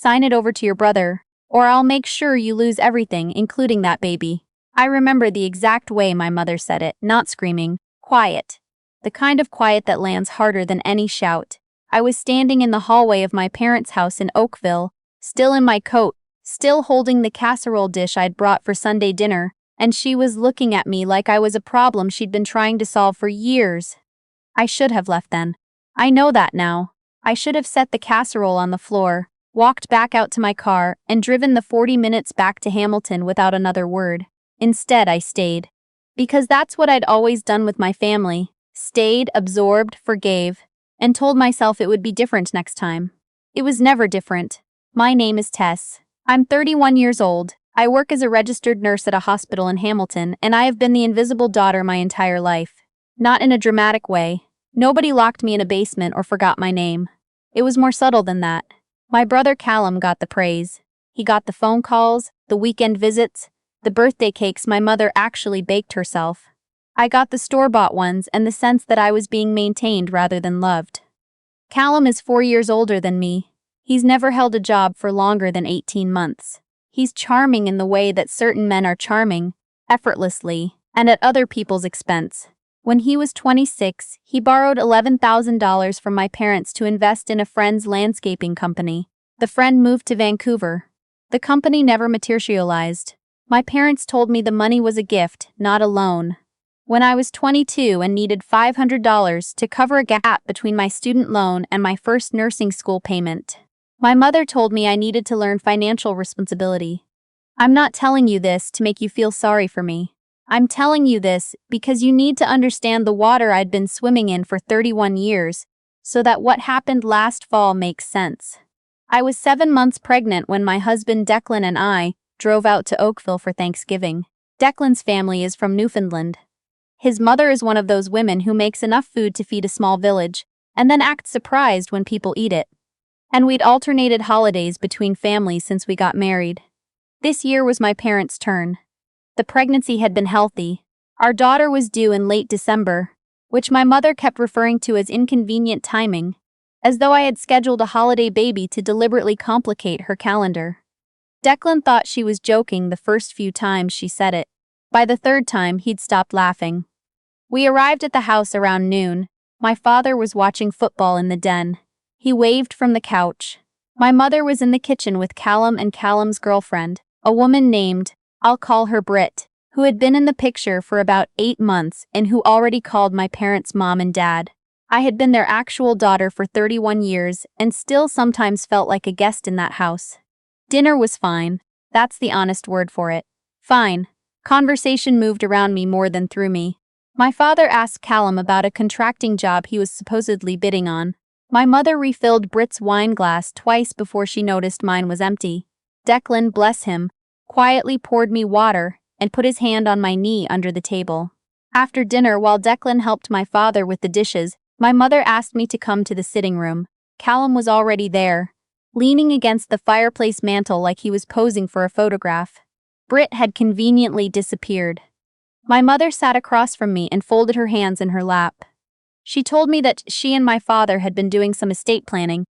Sign it over to your brother, or I'll make sure you lose everything, including that baby. I remember the exact way my mother said it, not screaming, quiet. The kind of quiet that lands harder than any shout. I was standing in the hallway of my parents' house in Oakville, still in my coat, still holding the casserole dish I'd brought for Sunday dinner, and she was looking at me like I was a problem she'd been trying to solve for years. I should have left then. I know that now. I should have set the casserole on the floor, walked back out to my car, and driven the 40 minutes back to Hamilton without another word. Instead, I stayed. Because that's what I'd always done with my family. Stayed, absorbed, forgave, and told myself it would be different next time. It was never different. My name is Tess. I'm 31 years old. I work as a registered nurse at a hospital in Hamilton, and I have been the invisible daughter my entire life. Not in a dramatic way. Nobody locked me in a basement or forgot my name. It was more subtle than that. My brother Callum got the praise. He got the phone calls, the weekend visits, the birthday cakes my mother actually baked herself. I got the store-bought ones and the sense that I was being maintained rather than loved. Callum is 4 years older than me. He's never held a job for longer than 18 months. He's charming in the way that certain men are charming, effortlessly, and at other people's expense. When he was 26, he borrowed $11,000 from my parents to invest in a friend's landscaping company. The friend moved to Vancouver. The company never materialized. My parents told me the money was a gift, not a loan. When I was 22 and needed $500 to cover a gap between my student loan and my first nursing school payment, my mother told me I needed to learn financial responsibility. I'm not telling you this to make you feel sorry for me. I'm telling you this because you need to understand the water I'd been swimming in for 31 years, so that what happened last fall makes sense. I was 7 months pregnant when my husband Declan and I drove out to Oakville for Thanksgiving. Declan's family is from Newfoundland. His mother is one of those women who makes enough food to feed a small village, and then acts surprised when people eat it. And we'd alternated holidays between families since we got married. This year was my parents' turn. The pregnancy had been healthy. Our daughter was due in late December, which my mother kept referring to as inconvenient timing, as though I had scheduled a holiday baby to deliberately complicate her calendar. Declan thought she was joking the first few times she said it. By the third time, he'd stopped laughing. We arrived at the house around noon. My father was watching football in the den. He waved from the couch. My mother was in the kitchen with Callum and Callum's girlfriend, a woman named, I'll call her Britt, who had been in the picture for about 8 months and who already called my parents mom and dad. I had been their actual daughter for 31 years and still sometimes felt like a guest in that house. Dinner was fine. That's the honest word for it. Fine. Conversation moved around me more than through me. My father asked Callum about a contracting job he was supposedly bidding on. My mother refilled Britt's wine glass twice before she noticed mine was empty. Declan, bless him, quietly poured me water and put his hand on my knee under the table. After dinner, while Declan helped my father with the dishes, my mother asked me to come to the sitting room. Callum was already there, leaning against the fireplace mantel like he was posing for a photograph. Britt had conveniently disappeared. My mother sat across from me and folded her hands in her lap. She told me that she and my father had been doing some estate planning,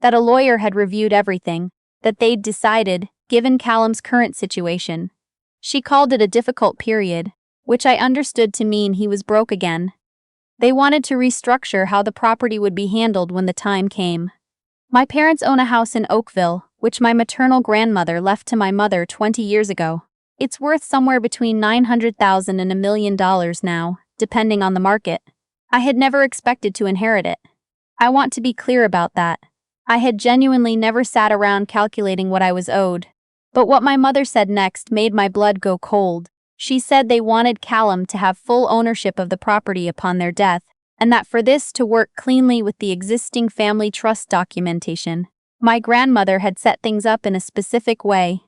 that a lawyer had reviewed everything, that they'd decided, given Callum's current situation. She called it a difficult period, which I understood to mean he was broke again. They wanted to restructure how the property would be handled when the time came. My parents own a house in Oakville, which my maternal grandmother left to my mother 20 years ago. It's worth somewhere between $900,000 and $1 million now, depending on the market. I had never expected to inherit it. I want to be clear about that. I had genuinely never sat around calculating what I was owed. But what my mother said next made my blood go cold. She said they wanted Callum to have full ownership of the property upon their death, and that for this to work cleanly with the existing family trust documentation, my grandmother had set things up in a specific way.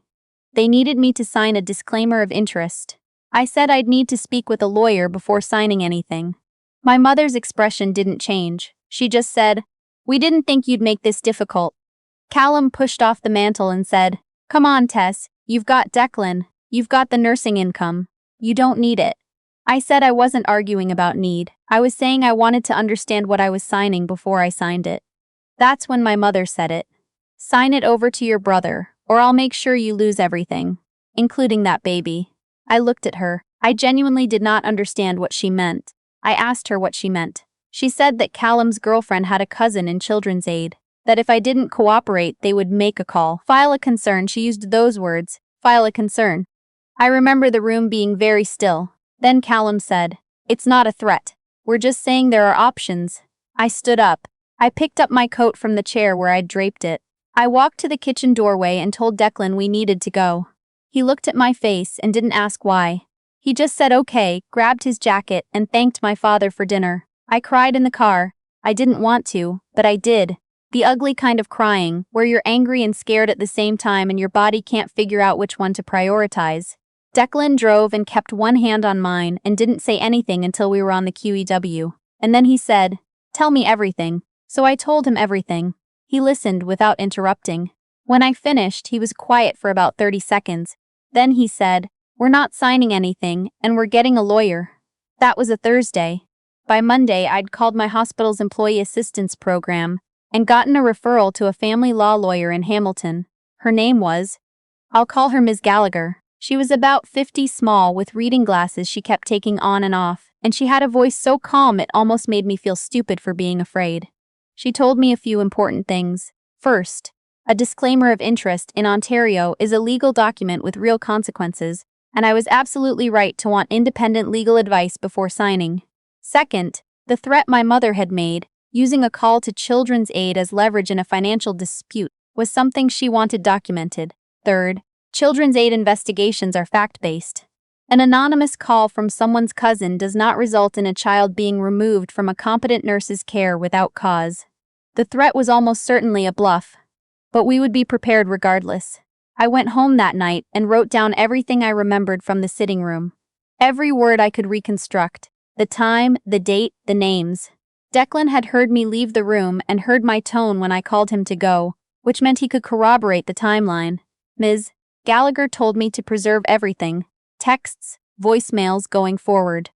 They needed me to sign a disclaimer of interest. I said I'd need to speak with a lawyer before signing anything. My mother's expression didn't change. She just said, "We didn't think you'd make this difficult." Callum pushed off the mantle and said, "Come on, Tess, you've got Declan, you've got the nursing income. You don't need it." I said I wasn't arguing about need. I was saying I wanted to understand what I was signing before I signed it. That's when my mother said it. Sign it over to your brother, or I'll make sure you lose everything, including that baby. I looked at her. I genuinely did not understand what she meant. I asked her what she meant. She said that Callum's girlfriend had a cousin in children's aid, that if I didn't cooperate, they would make a call. File a concern, she used those words. File a concern. I remember the room being very still. Then Callum said, "It's not a threat. We're just saying there are options." I stood up. I picked up my coat from the chair where I'd draped it. I walked to the kitchen doorway and told Declan we needed to go. He looked at my face and didn't ask why. He just said okay, grabbed his jacket, and thanked my father for dinner. I cried in the car. I didn't want to, but I did. The ugly kind of crying, where you're angry and scared at the same time and your body can't figure out which one to prioritize. Declan drove and kept one hand on mine and didn't say anything until we were on the QEW. And then he said, "Tell me everything." So I told him everything. He listened without interrupting. When I finished, he was quiet for about 30 seconds. Then he said, "We're not signing anything, and we're getting a lawyer." That was a Thursday. By Monday, I'd called my hospital's employee assistance program and gotten a referral to a family law lawyer in Hamilton. Her name was, I'll call her Ms. Gallagher. She was about 50, small, with reading glasses she kept taking on and off, and she had a voice so calm it almost made me feel stupid for being afraid. She told me a few important things. First, a disclaimer of interest in Ontario is a legal document with real consequences, and I was absolutely right to want independent legal advice before signing. Second, the threat my mother had made, using a call to children's aid as leverage in a financial dispute, was something she wanted documented. Third, children's aid investigations are fact-based. An anonymous call from someone's cousin does not result in a child being removed from a competent nurse's care without cause. The threat was almost certainly a bluff, but we would be prepared regardless. I went home that night and wrote down everything I remembered from the sitting room. Every word I could reconstruct. The time, the date, the names. Declan had heard me leave the room and heard my tone when I called him to go, which meant he could corroborate the timeline. Ms. Gallagher told me to preserve everything. Texts, voicemails going forward.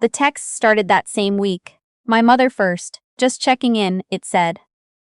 The texts started that same week. My mother first, just checking in, it said.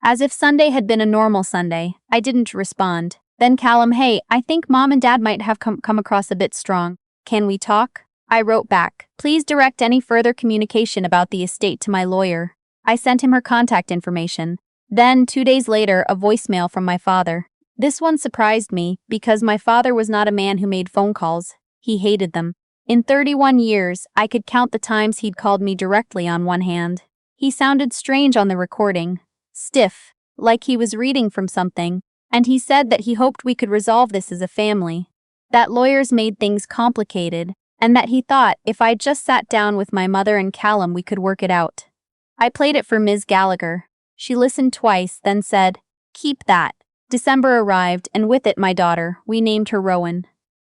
As if Sunday had been a normal Sunday, I didn't respond. Then Callum, "Hey, I think Mom and Dad might have come across a bit strong. Can we talk?" I wrote back, "Please direct any further communication about the estate to my lawyer." I sent him her contact information. Then, 2 days later, a voicemail from my father. This one surprised me because my father was not a man who made phone calls. He hated them. In 31 years, I could count the times he'd called me directly on one hand. He sounded strange on the recording. Stiff, like he was reading from something, and he said that he hoped we could resolve this as a family. That lawyers made things complicated, and that he thought if I just sat down with my mother and Callum we could work it out. I played it for Ms. Gallagher. She listened twice, then said, "Keep that." December arrived, and with it my daughter. We named her Rowan.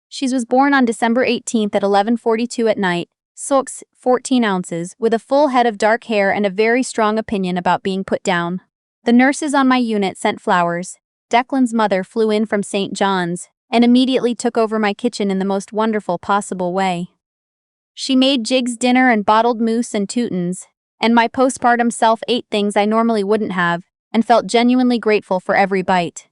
She was born on December 18th at 11:42 at night, 14 ounces, with a full head of dark hair and a very strong opinion about being put down. The nurses on my unit sent flowers. Declan's mother flew in from St. John's and immediately took over my kitchen in the most wonderful possible way. She made Jig's dinner and bottled moose and Teutons, and my postpartum self ate things I normally wouldn't have and felt genuinely grateful for every bite.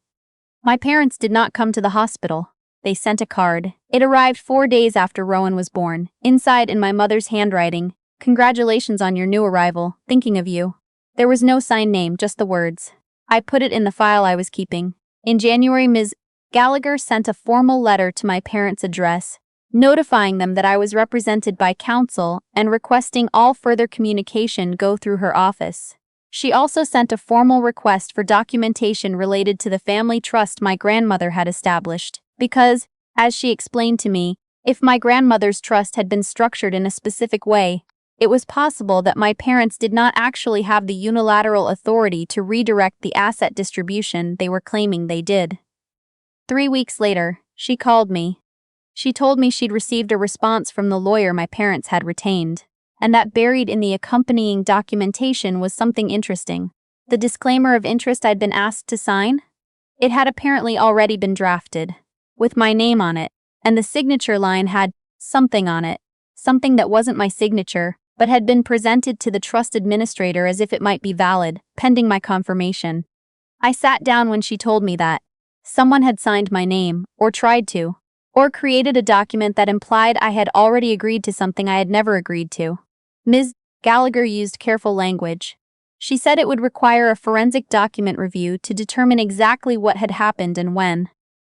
My parents did not come to the hospital. They sent a card. It arrived 4 days after Rowan was born. Inside, in my mother's handwriting, "Congratulations on your new arrival, thinking of you." There was no signed name, just the words. I put it in the file I was keeping. In January, Ms. Gallagher sent a formal letter to my parents' address, notifying them that I was represented by counsel and requesting all further communication go through her office. She also sent a formal request for documentation related to the family trust my grandmother had established, because, as she explained to me, if my grandmother's trust had been structured in a specific way, it was possible that my parents did not actually have the unilateral authority to redirect the asset distribution they were claiming they did. 3 weeks later, she called me. She told me she'd received a response from the lawyer my parents had retained, and that buried in the accompanying documentation was something interesting. The disclaimer of interest I'd been asked to sign? It had apparently already been drafted, with my name on it, and the signature line had something on it, something that wasn't my signature, but had been presented to the trust administrator as if it might be valid, pending my confirmation. I sat down when she told me that someone had signed my name, or tried to, or created a document that implied I had already agreed to something I had never agreed to. Ms. Gallagher used careful language. She said it would require a forensic document review to determine exactly what had happened and when.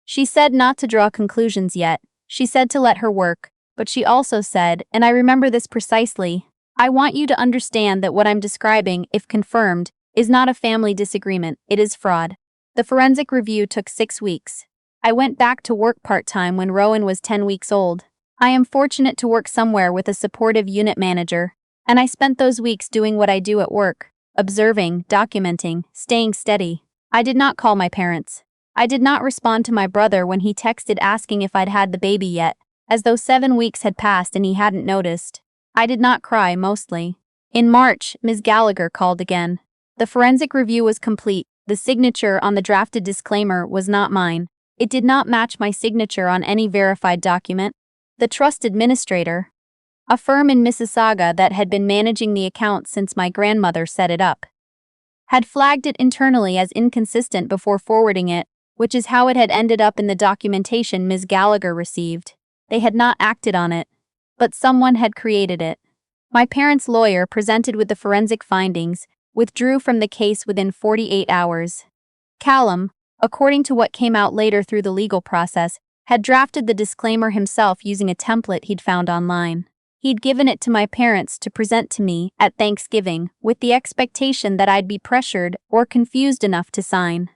She said not to draw conclusions yet. She said to let her work, but she also said, and I remember this precisely, I want you to understand that what I'm describing, if confirmed, is not a family disagreement, it is fraud. The forensic review took 6 weeks. I went back to work part-time when Rowan was 10 weeks old. I am fortunate to work somewhere with a supportive unit manager, and I spent those weeks doing what I do at work, observing, documenting, staying steady. I did not call my parents. I did not respond to my brother when he texted asking if I'd had the baby yet, as though 7 weeks had passed and he hadn't noticed. I did not cry, mostly. In March, Ms. Gallagher called again. The forensic review was complete. The signature on the drafted disclaimer was not mine. It did not match my signature on any verified document. The trust administrator, a firm in Mississauga that had been managing the account since my grandmother set it up, had flagged it internally as inconsistent before forwarding it, which is how it had ended up in the documentation Ms. Gallagher received. They had not acted on it, but someone had created it. My parents' lawyer, presented with the forensic findings, withdrew from the case within 48 hours. Callum, according to what came out later through the legal process, had drafted the disclaimer himself using a template he'd found online. He'd given it to my parents to present to me at Thanksgiving with the expectation that I'd be pressured or confused enough to sign.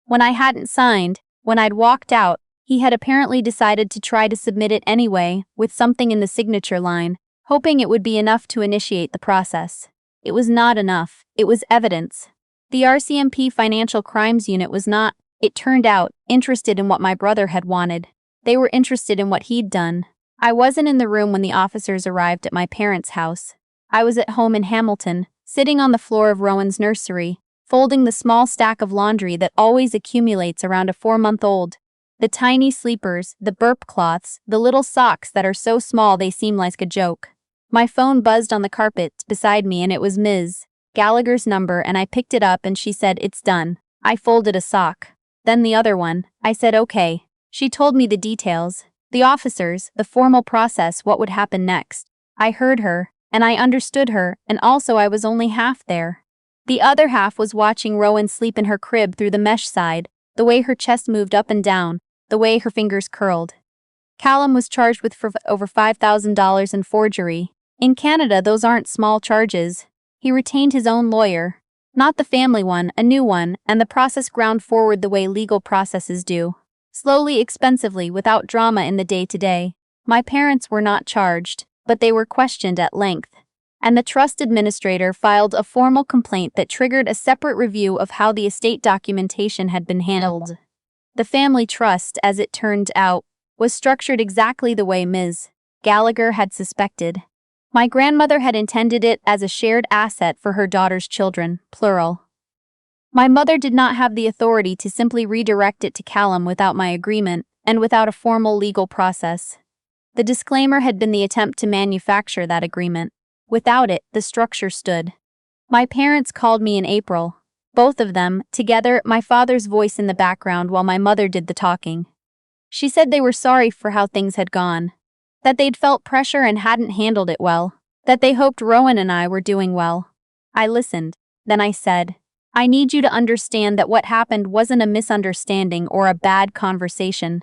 When I hadn't signed, when I'd walked out, he had apparently decided to try to submit it anyway, with something in the signature line, hoping it would be enough to initiate the process. It was not enough. It was evidence. The RCMP Financial Crimes Unit was not, it turned out, interested in what my brother had wanted. They were interested in what he'd done. I wasn't in the room when the officers arrived at my parents' house. I was at home in Hamilton, sitting on the floor of Rowan's nursery, folding the small stack of laundry that always accumulates around a 4-month-old. The tiny sleepers, the burp cloths, the little socks that are so small they seem like a joke. My phone buzzed on the carpet beside me and it was Ms. Gallagher's number and I picked it up and she said, "It's done." I folded a sock. Then the other one. I said, "Okay." She told me the details. The officers, the formal process, what would happen next. I heard her, and I understood her, and also I was only half there. The other half was watching Rowan sleep in her crib through the mesh side, the way her chest moved up and down, the way her fingers curled. Callum was charged with over $5,000 in forgery. In Canada, those aren't small charges. He retained his own lawyer, not the family one, a new one, and the process ground forward the way legal processes do. Slowly, expensively, without drama in the day-to-day. My parents were not charged, but they were questioned at length. And the trust administrator filed a formal complaint that triggered a separate review of how the estate documentation had been handled. The family trust, as it turned out, was structured exactly the way Ms. Gallagher had suspected. My grandmother had intended it as a shared asset for her daughter's children, plural. My mother did not have the authority to simply redirect it to Callum without my agreement, and without a formal legal process. The disclaimer had been the attempt to manufacture that agreement. Without it, the structure stood. My parents called me in April. Both of them, together, my father's voice in the background while my mother did the talking. She said they were sorry for how things had gone. That they'd felt pressure and hadn't handled it well. That they hoped Rowan and I were doing well. I listened. Then I said, "I need you to understand that what happened wasn't a misunderstanding or a bad conversation.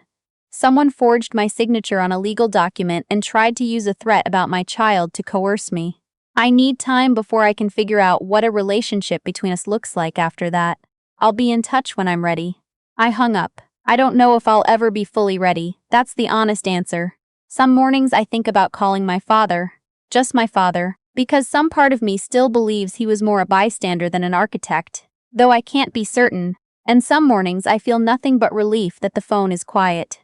Someone forged my signature on a legal document and tried to use a threat about my child to coerce me. I need time before I can figure out what a relationship between us looks like after that. I'll be in touch when I'm ready." I hung up. I don't know if I'll ever be fully ready. That's the honest answer. Some mornings I think about calling my father. Just my father. Because some part of me still believes he was more a bystander than an architect, though I can't be certain, and some mornings I feel nothing but relief that the phone is quiet.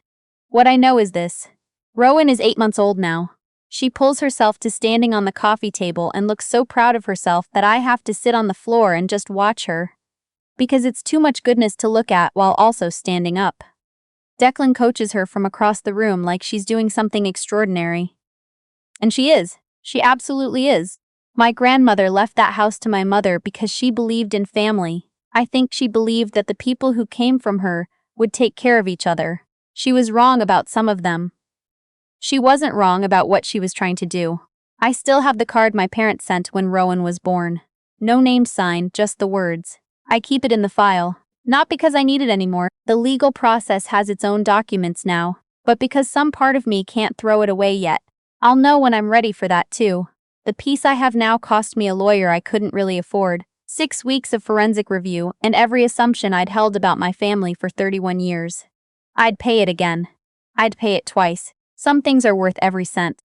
What I know is this. Rowan is 8 months old now. She pulls herself to standing on the coffee table and looks so proud of herself that I have to sit on the floor and just watch her. Because it's too much goodness to look at while also standing up. Declan coaches her from across the room like she's doing something extraordinary. And she is. She absolutely is. My grandmother left that house to my mother because she believed in family. I think she believed that the people who came from her would take care of each other. She was wrong about some of them. She wasn't wrong about what she was trying to do. I still have the card my parents sent when Rowan was born. No name sign, just the words. I keep it in the file. Not because I need it anymore. The legal process has its own documents now. But because some part of me can't throw it away yet. I'll know when I'm ready for that too. The peace I have now cost me a lawyer I couldn't really afford. 6 weeks of forensic review and every assumption I'd held about my family for 31 years. I'd pay it again. I'd pay it twice. Some things are worth every cent.